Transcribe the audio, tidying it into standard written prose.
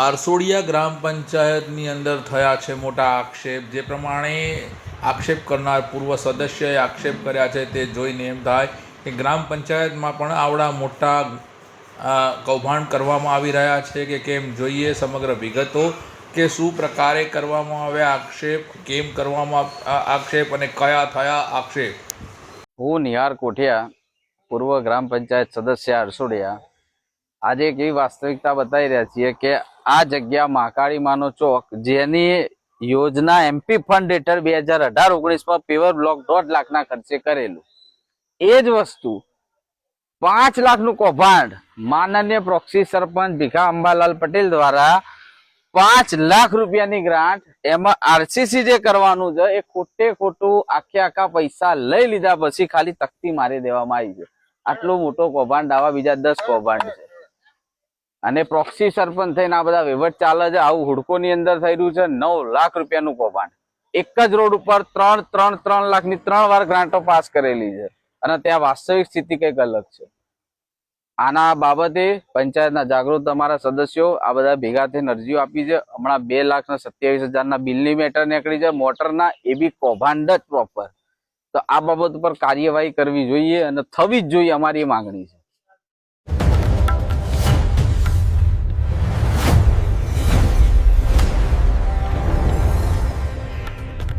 આરસોડિયા ગ્રામ પંચાયતની અંદર થયા છે મોટા આક્ષેપ. જે પ્રમાણે આક્ષેપ કરનાર પૂર્વ સદસ્યએ આક્ષેપ કર્યા છે તે જોઈને એમ થાય કે ગ્રામ પંચાયતમાં પણ આવડા મોટા કૌભાંડ કરવામાં આવી રહ્યા છે કે કેમ. જોઈએ સમગ્ર વિગતો કે શું પ્રકારે કરવામાં આવ્યા આક્ષેપ, કેમ કરવામાં આક્ષેપ અને કયા થયા આક્ષેપ. હું નિહાર કોઠિયા, પૂર્વ ગ્રામ પંચાયત સદસ્ય આરસોડિયા. આજે એક એવી વાસ્તવિકતા બતાવી રહ્યા છીએ કે આ જગ્યા મહાકાળી માનો ચોક, જેની યોજના એમપી ફંડ હેઠળ 2018-19 પેવર બ્લોક 1.5 લાખના ખર્ચે કરેલું, એ જ વસ્તુ 5 લાખનું કૌભાંડ માનનીય પ્રોક્સી સરપંચ ભીખા અંબાલાલ પટેલ દ્વારા 5 લાખ રૂપિયાની ગ્રાન્ટ, એમાં આરસીસી જે કરવાનું છે એ ખોટે ખોટું આખા પૈસા લઈ લીધા પછી ખાલી તકતી મારી દેવામાં આવી છે. આટલો મોટો કૌભાંડ, આવા બીજા 10 કૌભાંડ છે. અને પ્રોક્સી સરપંચ થઈને આ બધા વહીવટ ચાલે છે. આવું હુડકોની અંદર થઈ રહ્યું છે. 9 લાખ રૂપિયાનું કૌભાંડ. એક જ રોડ ઉપર 3 લાખની 3 વાર ગ્રાન્ટો પાસ કરેલી છે અને ત્યાં વાસ્તવિક સ્થિતિ કંઈક અલગ છે. આના બાબતે પંચાયતના જાગૃત અમારા સદસ્યો આ બધા ભેગા થઈને અરજીઓ આપી છે. હમણાં 2,27,000 બિલની મેટર નીકળી છે, મોટરના, એ બી કૌભાંડ જ પ્રોપર. તો આ બાબત ઉપર કાર્યવાહી કરવી જોઈએ અને થવી જ જોઈએ, અમારી માંગણી છે.